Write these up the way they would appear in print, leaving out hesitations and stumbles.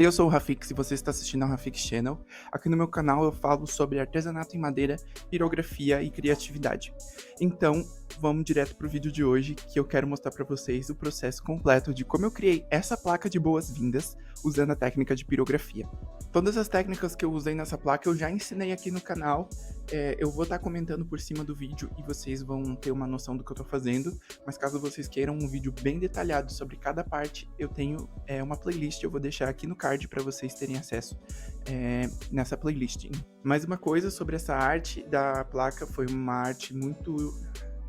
Eu sou o Rafix e você está assistindo ao Rafix Channel. Aqui no meu canal eu falo sobre artesanato em madeira, pirografia e criatividade. Então, vamos direto para o vídeo de hoje, que eu quero mostrar para vocês o processo completo de como eu criei essa placa de boas-vindas usando a técnica de pirografia. Todas as técnicas que eu usei nessa placa eu já ensinei aqui no canal. Eu vou estar comentando por cima do vídeo e vocês vão ter uma noção do que eu estou fazendo. Mas caso vocês queiram um vídeo bem detalhado sobre cada parte, eu tenho uma playlist, eu vou deixar aqui no card para vocês terem acesso nessa playlist. Mais uma coisa sobre essa arte da placa, foi uma arte muito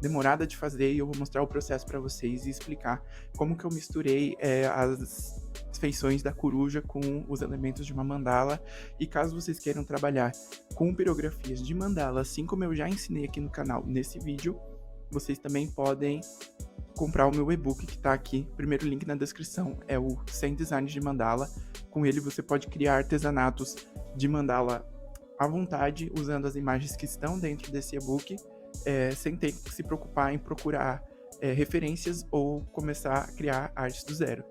demorada de fazer e eu vou mostrar o processo para vocês e explicar como que eu misturei as feições da coruja com os elementos de uma mandala. E caso vocês queiram trabalhar com pirografias de mandala, assim como eu já ensinei aqui no canal nesse vídeo, vocês também podem comprar o meu e-book que está aqui, primeiro link na descrição, é o 100 Designs de Mandala. Com ele você pode criar artesanatos de mandala à vontade, usando as imagens que estão dentro desse e-book, sem ter que se preocupar em procurar referências ou começar a criar artes do zero.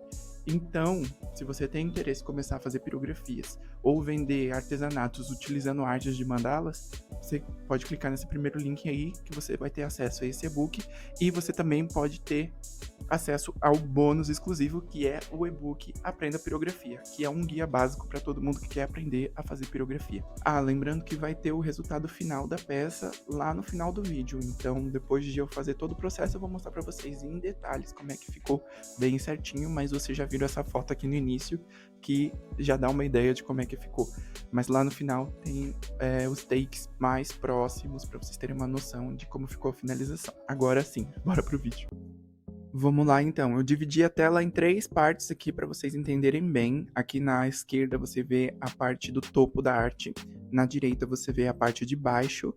Então, se você tem interesse em começar a fazer pirografias ou vender artesanatos utilizando artes de mandalas, você pode clicar nesse primeiro link aí que você vai ter acesso a esse e-book e você também pode ter acesso ao bônus exclusivo, que é o e-book Aprenda Pirografia, que é um guia básico para todo mundo que quer aprender a fazer pirografia. Lembrando que vai ter o resultado final da peça lá no final do vídeo, então depois de eu fazer todo o processo eu vou mostrar para vocês em detalhes como é que ficou bem certinho, mas vocês já viram essa foto aqui no início que já dá uma ideia de como é que ficou. Mas lá no final tem os takes mais próximos para vocês terem uma noção de como ficou a finalização. Agora sim, bora pro vídeo. Vamos lá então, eu dividi a tela em 3 partes aqui para vocês entenderem bem. Aqui na esquerda você vê a parte do topo da arte, na direita você vê a parte de baixo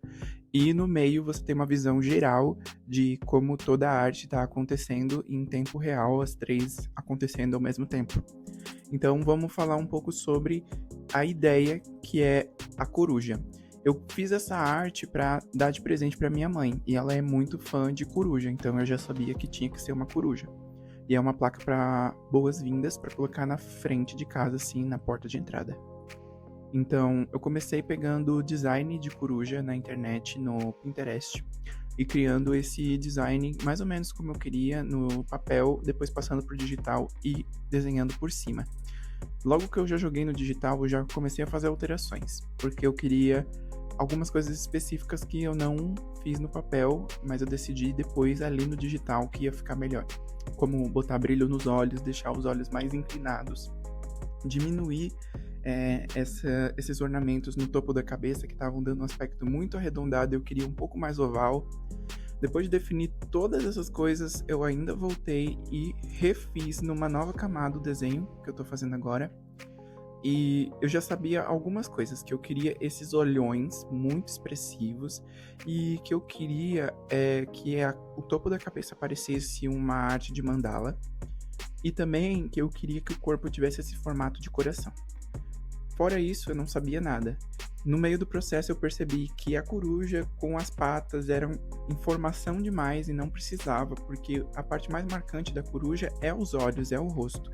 e no meio você tem uma visão geral de como toda a arte está acontecendo em tempo real, as 3 acontecendo ao mesmo tempo. Então vamos falar um pouco sobre a ideia que é a coruja. Eu fiz essa arte para dar de presente para minha mãe e ela é muito fã de coruja, então eu já sabia que tinha que ser uma coruja. E é uma placa para boas-vindas para colocar na frente de casa, assim, na porta de entrada. Então eu comecei pegando o design de coruja na internet, no Pinterest, e criando esse design mais ou menos como eu queria no papel, depois passando para o digital e desenhando por cima. Logo que eu já joguei no digital, eu já comecei a fazer alterações, porque eu queria algumas coisas específicas que eu não fiz no papel, mas eu decidi depois ali no digital que ia ficar melhor. Como botar brilho nos olhos, deixar os olhos mais inclinados, diminuir esses ornamentos no topo da cabeça que estavam dando um aspecto muito arredondado, eu queria um pouco mais oval. Depois de definir todas essas coisas, eu ainda voltei e refiz numa nova camada o desenho que eu tô fazendo agora. E eu já sabia algumas coisas, que eu queria esses olhões muito expressivos e que eu queria que o topo da cabeça parecesse uma arte de mandala e também que eu queria que o corpo tivesse esse formato de coração. Fora isso, eu não sabia nada. No meio do processo eu percebi que a coruja com as patas eram informação demais e não precisava, porque a parte mais marcante da coruja é os olhos, é o rosto.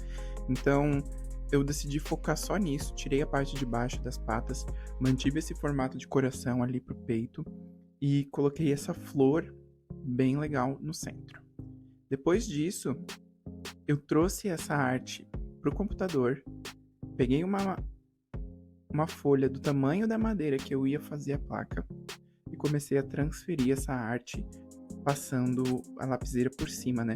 Então eu decidi focar só nisso, tirei a parte de baixo das patas, mantive esse formato de coração ali pro peito e coloquei essa flor bem legal no centro. Depois disso, eu trouxe essa arte pro computador, peguei uma folha do tamanho da madeira que eu ia fazer a placa e comecei a transferir essa arte passando a lapiseira por cima, né?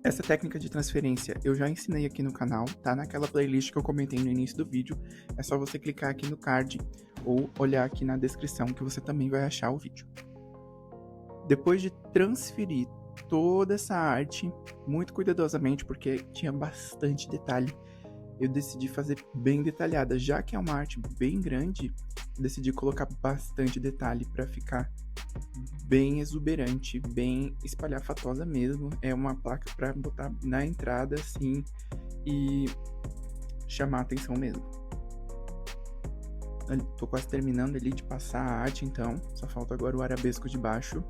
Essa técnica de transferência eu já ensinei aqui no canal, tá naquela playlist que eu comentei no início do vídeo. É só você clicar aqui no card ou olhar aqui na descrição que você também vai achar o vídeo. Depois de transferir toda essa arte, muito cuidadosamente, porque tinha bastante detalhe, eu decidi fazer bem detalhada. Já que é uma arte bem grande, eu decidi colocar bastante detalhe para ficar bem exuberante, bem espalhafatosa mesmo. É uma placa para botar na entrada assim e chamar a atenção mesmo. Tô quase terminando ali de passar a arte, então só falta agora o arabesco de baixo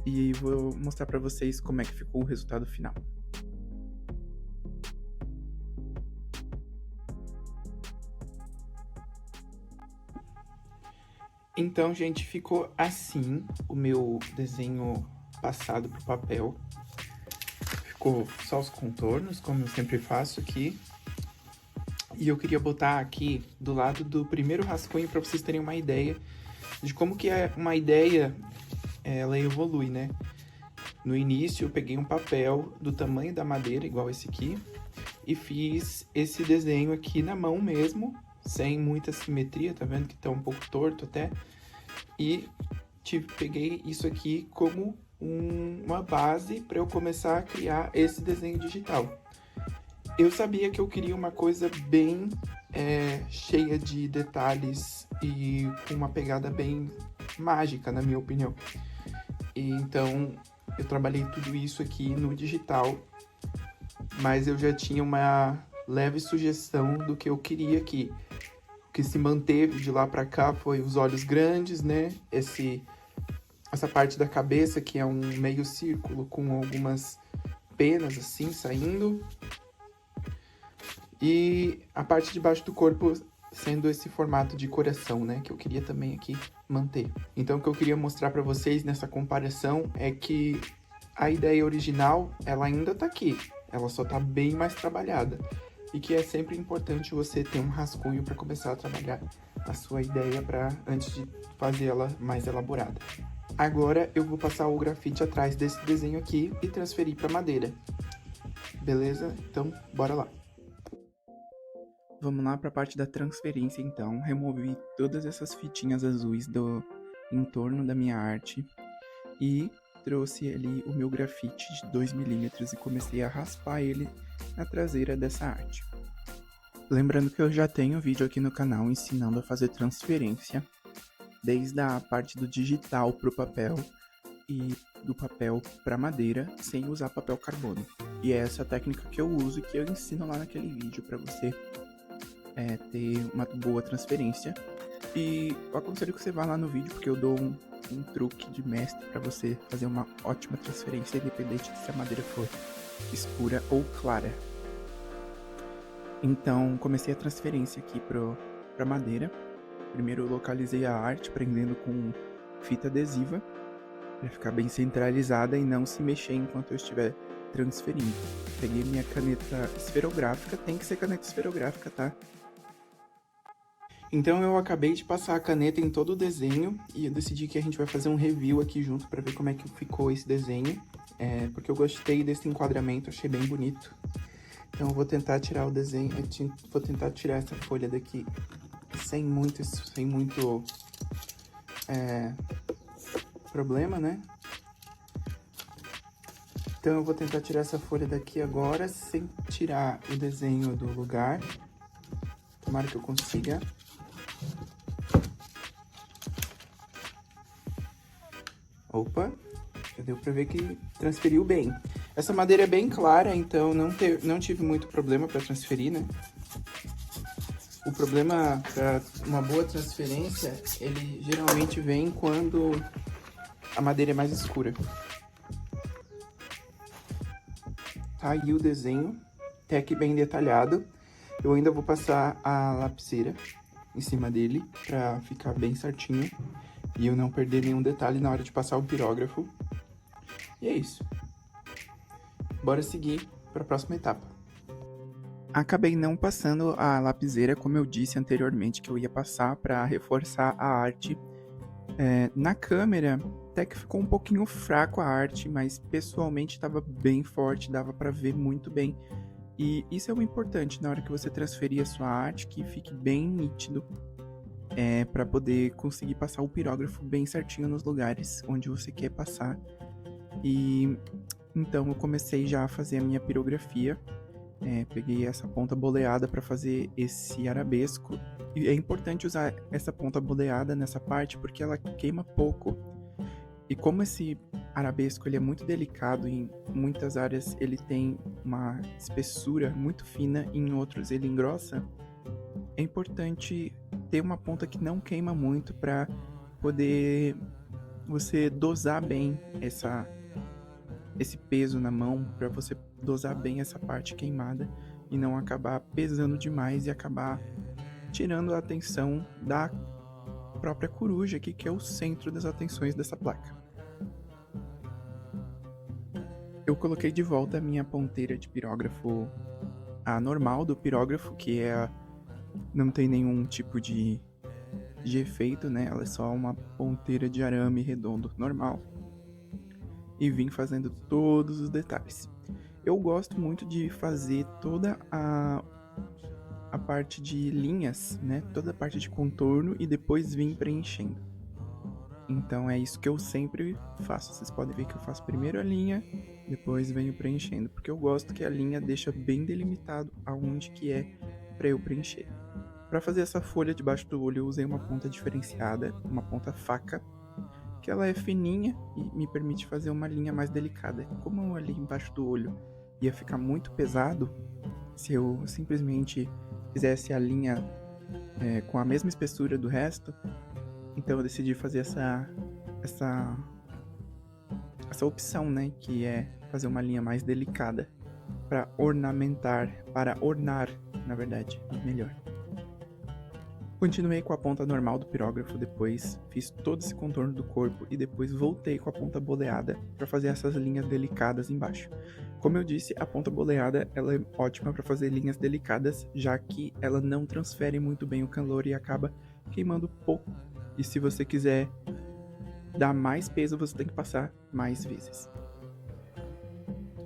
e vou mostrar para vocês como é que ficou o resultado final. Então, gente, ficou assim o meu desenho passado pro papel. Ficou só os contornos, como eu sempre faço aqui. E eu queria botar aqui do lado do primeiro rascunho para vocês terem uma ideia de como que é uma ideia, ela evolui, né? No início eu peguei um papel do tamanho da madeira, igual esse aqui, e fiz esse desenho aqui na mão mesmo, sem muita simetria, tá vendo que tá um pouco torto até? E peguei isso aqui como uma base para eu começar a criar esse desenho digital. Eu sabia que eu queria uma coisa bem cheia de detalhes e com uma pegada bem mágica, na minha opinião. E então eu trabalhei tudo isso aqui no digital, mas eu já tinha uma leve sugestão do que eu queria aqui. O que se manteve de lá para cá foi os olhos grandes, né? Essa parte da cabeça que é um meio círculo com algumas penas assim saindo. E a parte de baixo do corpo sendo esse formato de coração, né? Que eu queria também aqui manter. Então, o que eu queria mostrar para vocês nessa comparação é que a ideia original, ela ainda tá aqui. Ela só tá bem mais trabalhada. E que é sempre importante você ter um rascunho para começar a trabalhar a sua ideia antes de fazer ela mais elaborada. Agora, eu vou passar o grafite atrás desse desenho aqui e transferir para madeira. Beleza? Então, bora lá. Vamos lá para a parte da transferência, então. Removi todas essas fitinhas azuis do entorno da minha arte e trouxe ali o meu grafite de 2mm e comecei a raspar ele na traseira dessa arte. Lembrando que eu já tenho vídeo aqui no canal ensinando a fazer transferência, desde a parte do digital para o papel e do papel para madeira, sem usar papel carbono. E é essa técnica que eu uso e que eu ensino lá naquele vídeo para você ter uma boa transferência. E eu aconselho que você vá lá no vídeo, porque eu dou um truque de mestre para você fazer uma ótima transferência, independente se a madeira for escura ou clara. Então, comecei a transferência aqui para madeira. Primeiro eu localizei a arte prendendo com fita adesiva, para ficar bem centralizada e não se mexer enquanto eu estiver transferindo. Peguei minha caneta esferográfica, tem que ser caneta esferográfica, tá? Então eu acabei de passar a caneta em todo o desenho e eu decidi que a gente vai fazer um review aqui junto para ver como é que ficou esse desenho, porque eu gostei desse enquadramento, achei bem bonito. Então eu vou tentar tirar o desenho, vou tentar tirar essa folha daqui sem muito problema, né? Então eu vou tentar tirar essa folha daqui agora sem tirar o desenho do lugar. Tomara que eu consiga. Opa, já deu pra ver que transferiu bem. Essa madeira é bem clara, então não tive muito problema para transferir, né? O problema para uma boa transferência, ele geralmente vem quando a madeira é mais escura. Tá aí o desenho, até aqui bem detalhado. Eu ainda vou passar a lapiseira em cima dele para ficar bem certinho e eu não perder nenhum detalhe na hora de passar o pirógrafo. E é isso. Bora seguir para a próxima etapa. Acabei não passando a lapiseira, como eu disse anteriormente que eu ia passar para reforçar a arte. Na câmera até que ficou um pouquinho fraco a arte, mas pessoalmente estava bem forte, dava para ver muito bem. E isso é o importante na hora que você transferir a sua arte, que fique bem nítido, para poder conseguir passar o pirógrafo bem certinho nos lugares onde você quer passar. E então eu comecei já a fazer a minha pirografia. Peguei essa ponta boleada para fazer esse arabesco. E é importante usar essa ponta boleada nessa parte porque ela queima pouco. E como esse arabesco ele é muito delicado, em muitas áreas ele tem uma espessura muito fina, em outros ele engrossa, é importante ter uma ponta que não queima muito para poder você dosar bem esse peso na mão, para você dosar bem essa parte queimada e não acabar pesando demais e acabar tirando a atenção da própria coruja aqui, que é o centro das atenções dessa placa. Eu coloquei de volta a minha ponteira de pirógrafo, a normal do pirógrafo, que não tem nenhum tipo de efeito, né? Ela é só uma ponteira de arame redondo normal. E vim fazendo todos os detalhes. Eu gosto muito de fazer toda a parte de linhas, né? Toda a parte de contorno e depois vim preenchendo. Então é isso que eu sempre faço. Vocês podem ver que eu faço primeiro a linha, depois venho preenchendo, porque eu gosto que a linha deixa bem delimitado aonde que é para eu preencher. Para fazer essa folha debaixo do olho, eu usei uma ponta diferenciada, uma ponta faca, que ela é fininha e me permite fazer uma linha mais delicada. Como ali embaixo do olho ia ficar muito pesado, se eu simplesmente fizesse a linha com a mesma espessura do resto, então eu decidi fazer essa opção, né, que é fazer uma linha mais delicada para ornar, na verdade, melhor. Continuei com a ponta normal do pirógrafo, depois fiz todo esse contorno do corpo e depois voltei com a ponta boleada para fazer essas linhas delicadas embaixo. Como eu disse, a ponta boleada ela é ótima para fazer linhas delicadas, já que ela não transfere muito bem o calor e acaba queimando pouco. E se você quiser dar mais peso, você tem que passar mais vezes.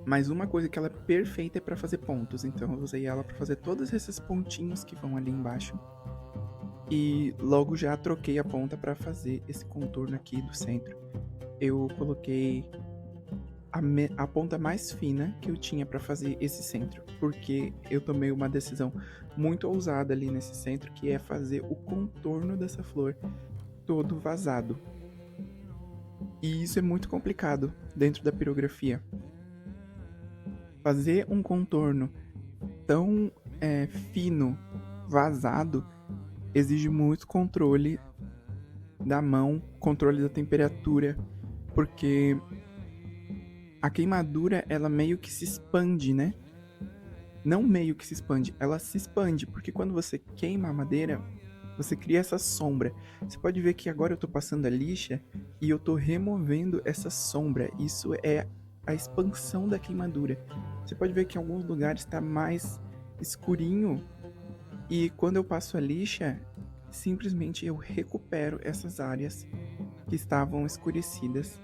Mas uma coisa que ela é perfeita é para fazer pontos, então eu usei ela para fazer todos esses pontinhos que vão ali embaixo. E logo já troquei a ponta para fazer esse contorno aqui do centro. Eu coloquei a ponta mais fina que eu tinha para fazer esse centro, porque eu tomei uma decisão muito ousada ali nesse centro, que é fazer o contorno dessa flor todo vazado. E isso é muito complicado dentro da pirografia. Fazer um contorno tão fino, vazado, exige muito controle da mão, controle da temperatura, porque a queimadura, ela meio que se expande, né? Não meio que se expande, ela se expande, porque quando você queima a madeira, você cria essa sombra. Você pode ver que agora eu tô passando a lixa e eu tô removendo essa sombra. Isso é a expansão da queimadura. Você pode ver que em alguns lugares tá mais escurinho e quando eu passo a lixa, simplesmente eu recupero essas áreas que estavam escurecidas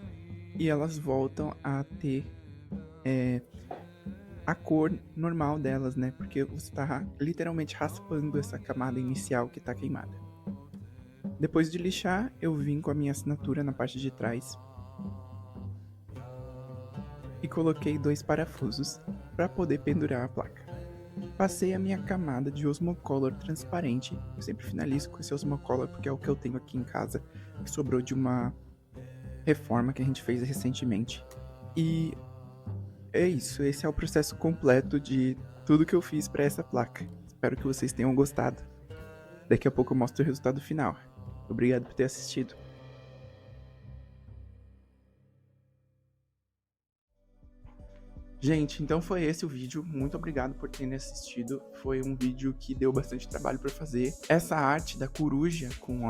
e elas voltam a ter a cor normal delas, né? Porque você está literalmente raspando essa camada inicial que está queimada. Depois de lixar, eu vim com a minha assinatura na parte de trás e coloquei 2 parafusos para poder pendurar a placa. Passei a minha camada de Osmocolor transparente. Eu sempre finalizo com esse Osmocolor porque é o que eu tenho aqui em casa, que sobrou de uma reforma que a gente fez recentemente. E é isso, esse é o processo completo de tudo que eu fiz para essa placa. Espero que vocês tenham gostado. Daqui a pouco eu mostro o resultado final. Obrigado por ter assistido. Gente, então foi esse o vídeo. Muito obrigado por terem assistido. Foi um vídeo que deu bastante trabalho para fazer. Essa arte da coruja com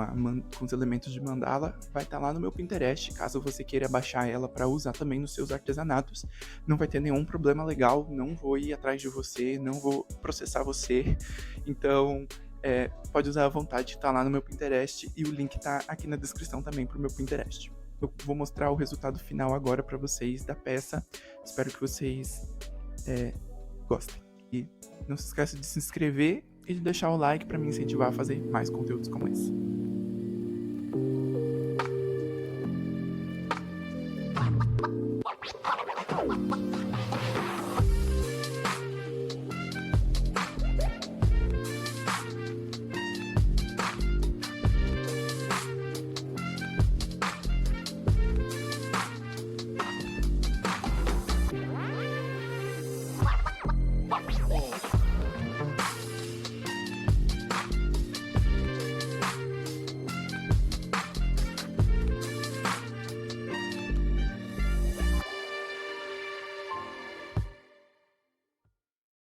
os elementos de mandala vai estar lá no meu Pinterest, caso você queira baixar ela para usar também nos seus artesanatos. Não vai ter nenhum problema legal, não vou ir atrás de você, não vou processar você. Então, pode usar à vontade, tá lá no meu Pinterest e o link tá aqui na descrição também pro meu Pinterest. Eu vou mostrar o resultado final agora para vocês da peça. Espero que vocês gostem. E não se esqueça de se inscrever e de deixar o like para me incentivar a fazer mais conteúdos como esse.